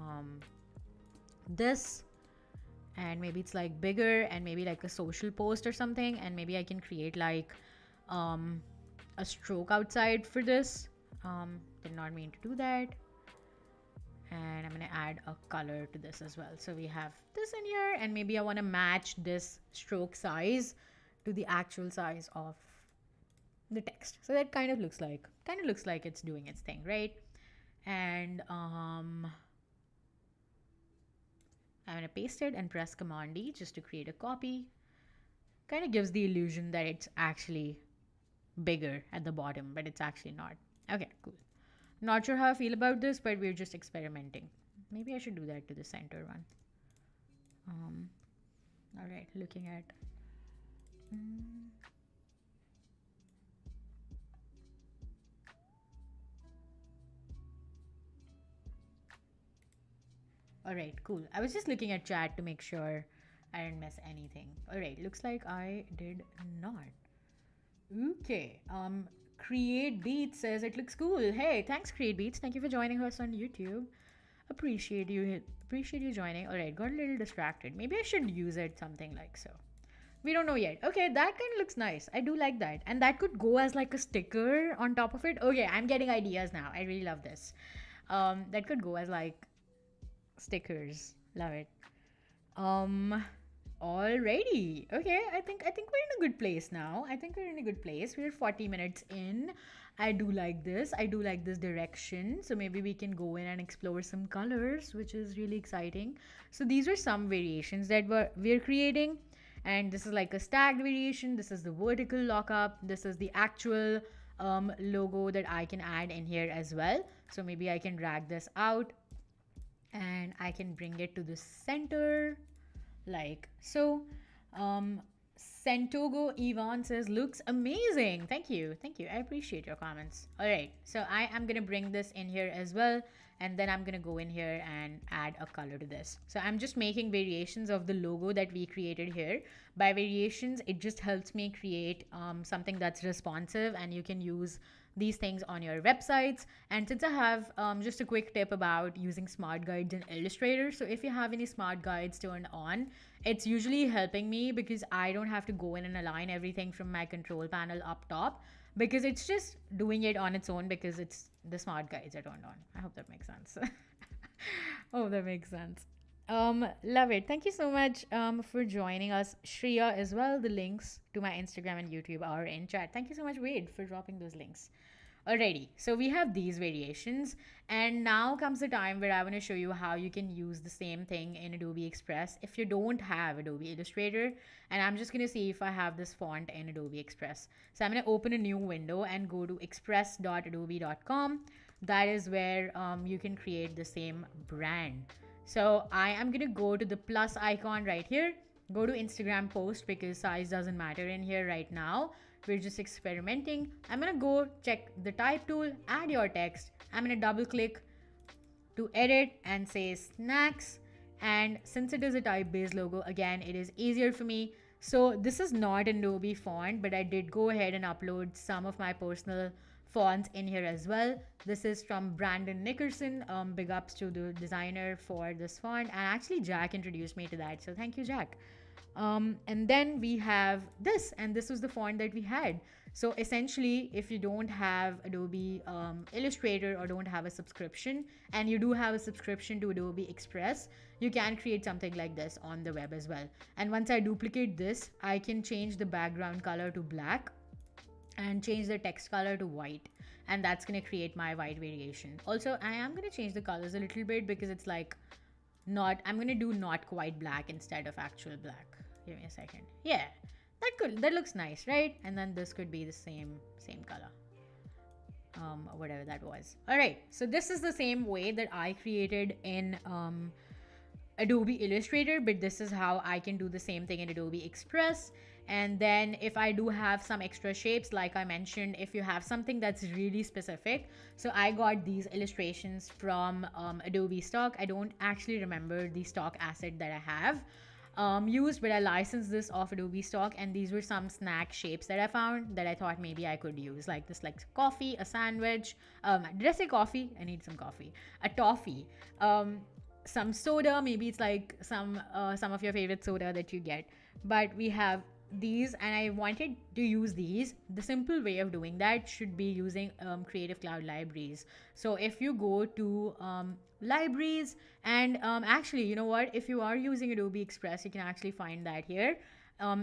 this, and maybe it's like bigger and maybe like a social post or something, and maybe I can create like a stroke outside for this. Did not mean to do that. And I'm going to add a color to this as well. So we have this in here, and maybe I want to match this stroke size to the actual size of the text. So that kind of looks like it's doing its thing, right? And I'm going to paste it and press Command D just to create a copy. Kind of gives the illusion that it's actually bigger at the bottom, but it's actually not. Okay, cool. Not sure how I feel about this, but we're just experimenting. Maybe I should do that to the center one. All right, looking at. All right, cool. I was just looking at chat to make sure I didn't miss anything. All right, looks like I did not. Okay. Create Beats says it looks cool. Hey, thanks Create Beats. Thank you for joining us on YouTube. Appreciate you joining. All right, got a little distracted. Maybe I should use it something like so. We don't know yet. Okay, that kind of looks nice. I do like that. And that could go as like a sticker on top of it. Okay, I'm getting ideas now. I really love this. That could go as like stickers. Love it. Alrighty. Okay, I think we're in a good place now. We're 40 minutes in. I do like this. I do like this direction. So maybe we can go in and explore some colors, which is really exciting. So these are some variations that we're creating. And this is like a stacked variation. This is the vertical lockup. This is the actual logo that I can add in here as well. So maybe I can drag this out and I can bring it to the center like so. Sentogo Ivan says looks amazing. Thank you. I appreciate your comments. All right, so I am gonna bring this in here as well, and then I'm gonna go in here and add a color to this. So I'm just making variations of the logo that we created here. By variations, it just helps me create something that's responsive, and you can use these things on your websites. And since I have just a quick tip about using smart guides in Illustrator, so if you have any smart guides turned on, it's usually helping me because I don't have to go in and align everything from my control panel up top, because it's just doing it on its own because it's the smart guides are turned on. I hope that makes sense. Oh, that makes sense. Love it. Thank you so much for joining us, Shreya, as well. The links to my Instagram and YouTube are in chat. Thank you so much, Wade, for dropping those links. Alrighty, so we have these variations, and now comes the time where I want to show you how you can use the same thing in Adobe Express if you don't have Adobe Illustrator. And I'm just going to see if I have this font in Adobe Express. So I'm going to open a new window and go to express.adobe.com. That is where you can create the same brand. So I am going to go to the plus icon right here, go to Instagram post because size doesn't matter in here right now. We're just experimenting. I'm going to go check the type tool, add your text. I'm going to double click to edit and say snacks. And since it is a type based logo, again, it is easier for me. So this is not an Adobe font, but I did go ahead and upload some of my personal fonts in here as well. This is from Brandon Nickerson. Big ups to the designer for this font. And actually Jack introduced me to that. So thank you, Jack. And then we have this, and this was the font that we had. So essentially, if you don't have Adobe Illustrator or don't have a subscription, and you do have a subscription to Adobe Express, you can create something like this on the web as well. And once I duplicate this, I can change the background color to black and change the text color to white, and that's going to create my white variation. Also, I am going to change the colors a little bit because it's like I'm going to do not quite black instead of actual black. Give me a second. Yeah, that looks nice, right? And then this could be the same color, whatever that was. All right, so this is the same way that I created in Adobe Illustrator, but this is how I can do the same thing in Adobe Express. And then if I do have some extra shapes, like I mentioned, if you have something that's really specific, so I got these illustrations from Adobe stock. I don't actually remember the stock asset that I have used, but I licensed this off Adobe stock, and these were some snack shapes that I found that I thought maybe I could use, like this, like coffee, a sandwich. Did I say coffee? I need some coffee. A toffee. Some soda. Maybe it's like some of your favorite soda that you get. But we have these, and I wanted to use these. The simple way of doing that should be using Creative Cloud libraries. So if you go to libraries, and actually, you know what, if you are using Adobe Express, you can actually find that here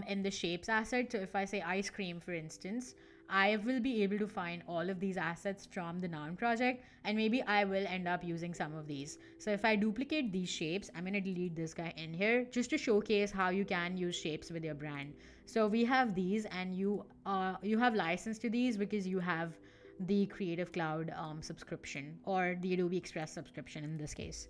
in the shapes asset. So if I say ice cream, for instance, I will be able to find all of these assets from the noun project, and maybe I will end up using some of these. So if I duplicate these shapes, I'm going to delete this guy in here just to showcase how you can use shapes with your brand. So we have these, and you have license to these because you have the Creative Cloud subscription, or the Adobe Express subscription in this case.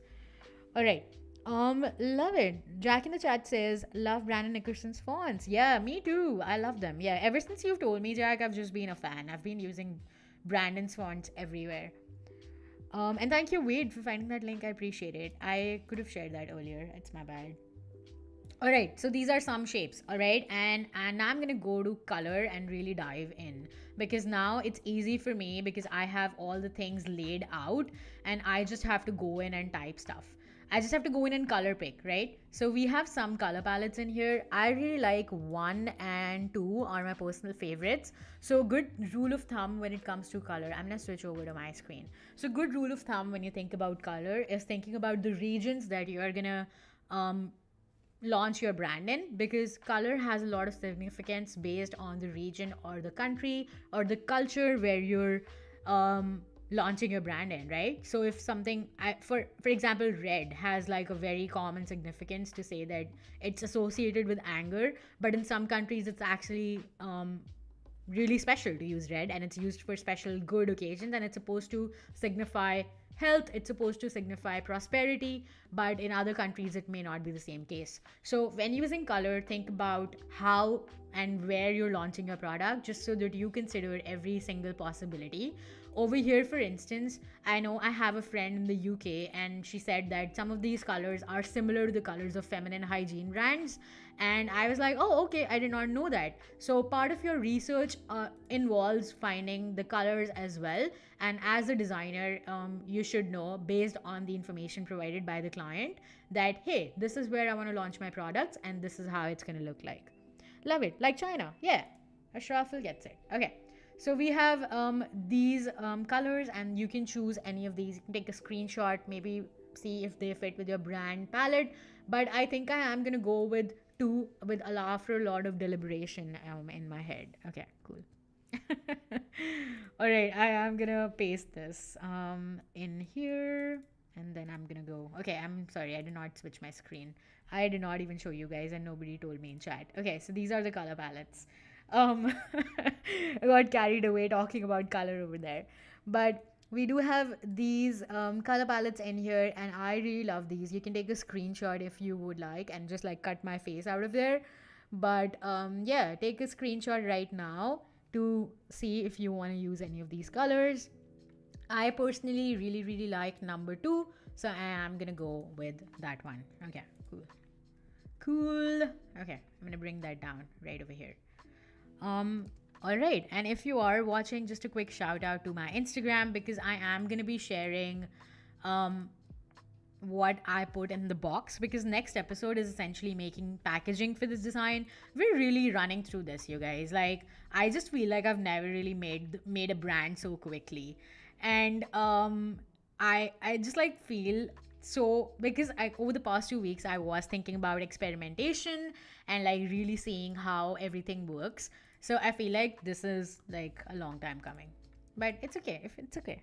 All right. Love it. Jack in the chat says, love Brandon Nickerson's fonts. Yeah, me too. I love them. Yeah, ever since you've told me, Jack, I've just been a fan. I've been using Brandon's fonts everywhere. And thank you, Wade, for finding that link. I appreciate it. I could have shared that earlier. It's my bad. All right, so these are some shapes. All right, and now I'm gonna go to color and really dive in, because now it's easy for me because I have all the things laid out, and I just have to go in and type stuff. I just have to go in and color pick, right? So we have some color palettes in here. I really like 1 and 2 are my personal favorites. So good rule of thumb when it comes to color, I'm gonna switch over to my screen. So good rule of thumb when you think about color is thinking about the regions that you are gonna launch your brand in, because color has a lot of significance based on the region or the country or the culture where you're launching your brand in, right? So if something, for example, red has like a very common significance to say that it's associated with anger, but in some countries it's actually really special to use red, and it's used for special good occasions, and it's supposed to signify health, it's supposed to signify prosperity, but in other countries it may not be the same case. So when using color, think about how and where you're launching your product, just so that you consider every single possibility. Over here, for instance, I know I have a friend in the UK, and she said that some of these colors are similar to the colors of feminine hygiene brands, and I was like, oh, okay, I did not know that. So part of your research involves finding the colors as well, and as a designer, you should know, based on the information provided by the client, that hey, this is where I want to launch my products, and this is how it's going to look like. Love it. Like China. Yeah, Ashrafil gets it. Okay, so we have these colors, and you can choose any of these. You can take a screenshot, maybe see if they fit with your brand palette, but I think I am going to go with 2 with after a lot of deliberation in my head. Okay, cool. All right, I am gonna paste this in here, and then I'm gonna go. Okay, I'm sorry, I did not switch my screen. I did not even show you guys, and nobody told me in chat. Okay, so these are the color palettes. I got carried away talking about color over there, but we do have these color palettes in here, and I really love these. You can take a screenshot if you would like, and just like cut my face out of there. But yeah, take a screenshot right now to see if you want to use any of these colors. I personally really like number 2, so I am gonna go with that one. Okay, cool. Okay, I'm gonna bring that down right over here. All right, and if you are watching, just a quick shout out to my Instagram, because I am gonna be sharing what I put in the box, because next episode is essentially making packaging for this design. We're really running through this, you guys. Like, I just feel like I've never really made a brand so quickly, and I just like feel so, because over the past 2 weeks I was thinking about experimentation and like really seeing how everything works. So I feel like this is like a long time coming, but it's okay if it's okay.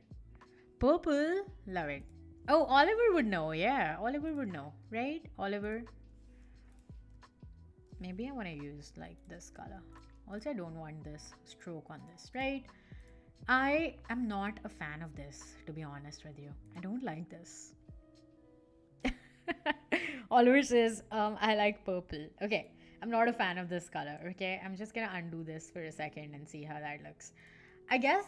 Purple, love it. Oh, Oliver would know. Yeah, Oliver would know, right? Oliver. Maybe I want to use like this color. Also, I don't want this stroke on this, right? I am not a fan of this, to be honest with you. I don't like this. Oliver says, I like purple. Okay. I'm not a fan of this color. Okay, I'm just gonna undo this for a second and see how that looks. I guess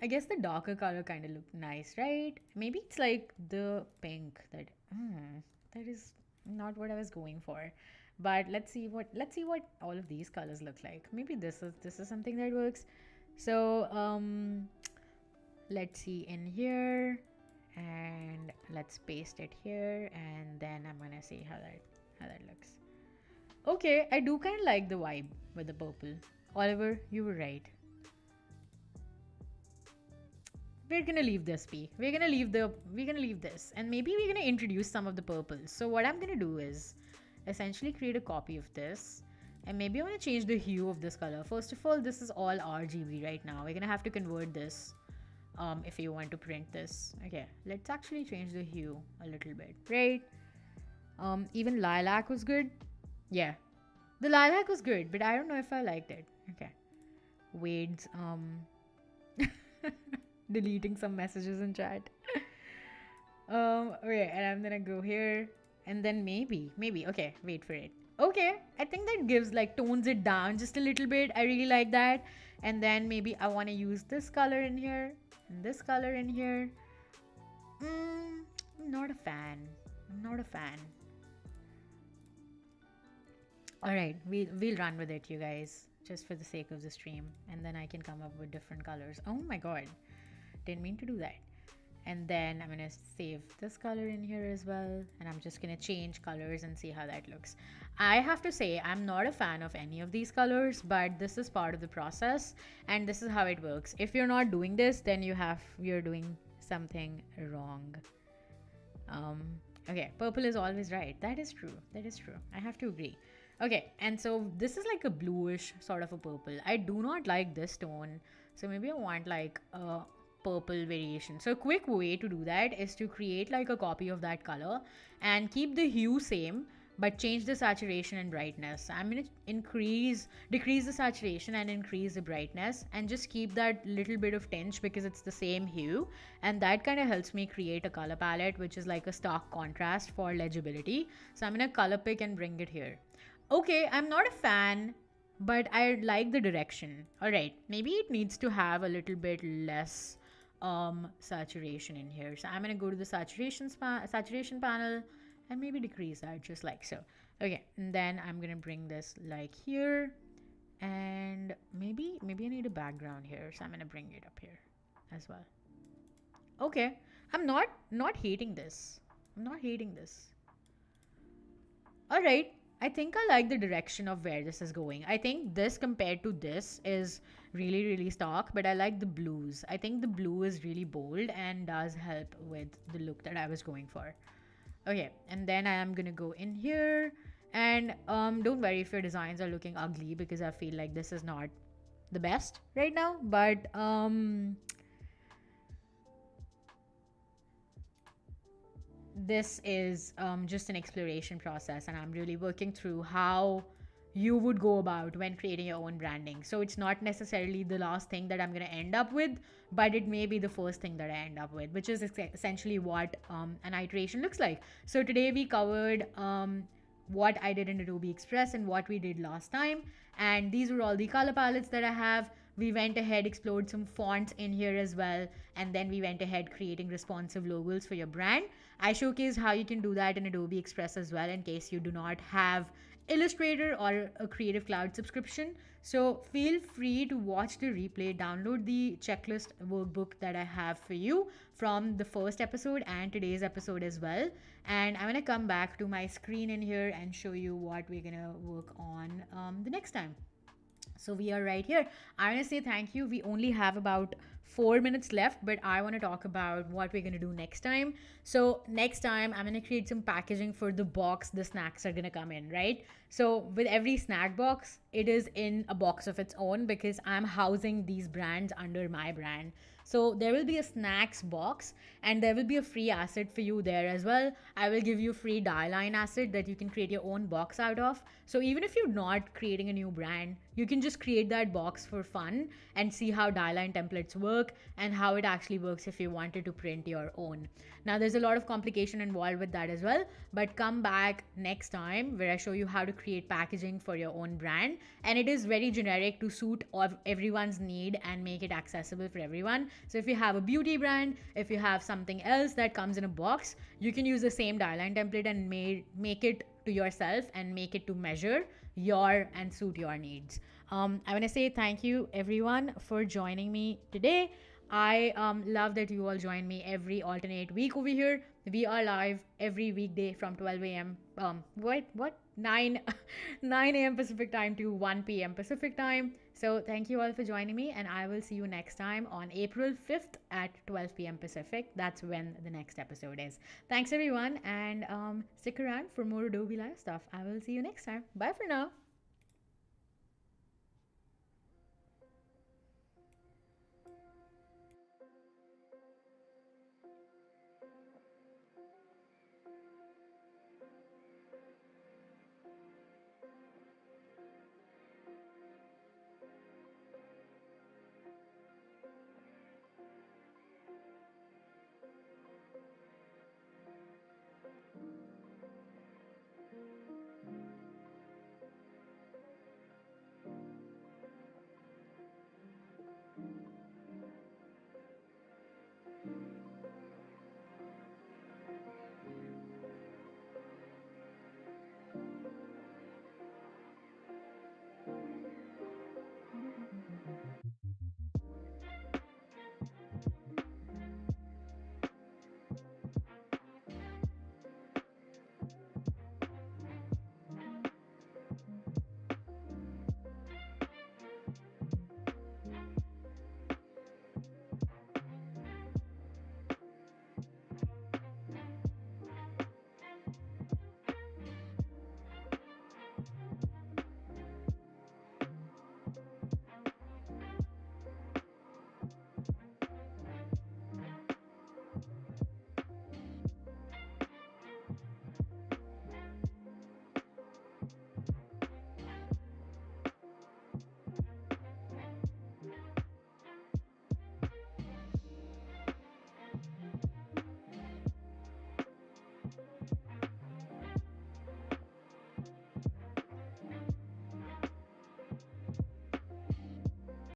the darker color kind of looked nice, right? Maybe it's like the pink that is not what I was going for. But let's see what all of these colors look like. Maybe this is something that works. So let's see in here, and let's paste it here, and then I'm gonna see how that looks. Okay, I do kind of like the vibe with the purple. Oliver, you were right. We're gonna leave this be. We're gonna leave this, and maybe we're gonna introduce some of the purples. So what I'm gonna do is essentially create a copy of this, and maybe I want to change the hue of this color. First of all, this is all RGB right now. We're gonna have to convert this if you want to print this. Okay, let's actually change the hue a little bit, right? Even lilac was good. Yeah, the lilac was good, but I don't know if I liked it. Okay, Wade's deleting some messages in chat. Okay, and I'm gonna go here, and then maybe. Okay, wait for it. Okay, I think that gives like tones it down just a little bit. I really like that. And then maybe I want to use this color in here and this color in here. I'm not a fan. I'm not a fan. All right, we'll run with it, you guys, just for the sake of the stream, and then I can come up with different colors. Oh my god, didn't mean to do that. And then I'm gonna save this color in here as well, and I'm just gonna change colors and see how that looks. I have to say I'm not a fan of any of these colors, but this is part of the process, and this is how it works. If you're not doing this, then you're doing something wrong. Okay, purple is always right. That is true. I have to agree. Okay, and so this is like a bluish sort of a purple. I do not like this tone, so maybe I want like a purple variation. So a quick way to do that is to create like a copy of that color and keep the hue same, but change the saturation and brightness. I'm going to decrease the saturation and increase the brightness, and just keep that little bit of tinge because it's the same hue, and that kind of helps me create a color palette which is like a stark contrast for legibility. So I'm going to color pick and bring it here. Okay, I'm not a fan, but I like the direction. All right, maybe it needs to have a little bit less saturation in here. So I'm going to go to the saturation panel and maybe decrease that just like so. Okay, and then I'm going to bring this like here, and maybe I need a background here, so I'm going to bring it up here as well. Okay, I'm not hating this. All right, I think I like the direction of where this is going. I think this compared to this is really, really stark, but I like the blues. I think the blue is really bold and does help with the look that I was going for. Okay, and then I am gonna go in here, and don't worry if your designs are looking ugly, because I feel like this is not the best right now, but this is just an exploration process, and I'm really working through how you would go about when creating your own branding. So it's not necessarily the last thing that I'm going to end up with, but it may be the first thing that I end up with, which is essentially what an iteration looks like. So today we covered what I did in Adobe Express and what we did last time, and these were all the color palettes that I have. We went ahead, explored some fonts in here as well, and then we went ahead creating responsive logos for your brand. I showcased how you can do that in Adobe Express as well, in case you do not have Illustrator or a Creative Cloud subscription. So feel free to watch the replay, download the checklist workbook that I have for you from the first episode and today's episode as well. And I'm going to come back to my screen in here and show you what we're going to work on the next time. So we are right here. I want to say thank you. We only have about 4 minutes left, but I want to talk about what we're going to do next time. So next time I'm going to create some packaging for the box the snacks are going to come in, right? So with every snack box, it is in a box of its own because I'm housing these brands under my brand. So there will be a snacks box, and there will be a free asset for you there as well. I will give you free die line asset that you can create your own box out of. So even if you're not creating a new brand, you can just create that box for fun and see how die line templates work. work and how it actually works if you wanted to print your own. Now, there's a lot of complication involved with that as well, but come back next time where I show you how to create packaging for your own brand. And it is very generic to suit everyone's need and make it accessible for everyone. So if you have a beauty brand, if you have something else that comes in a box, you can use the same die-line template and make it to yourself and make it to measure your and suit your needs. I want to say thank you everyone for joining me today. I love that you all join me every alternate week over here. We are live every weekday from 12 a.m. What 9 9 a.m. Pacific time to 1 p.m. Pacific time. So thank you all for joining me, and I will see you next time on April 5th at 12 p.m. Pacific. That's when the next episode is. Thanks everyone, and stick around for more Adobe Live stuff. I will see you next time. Bye for now.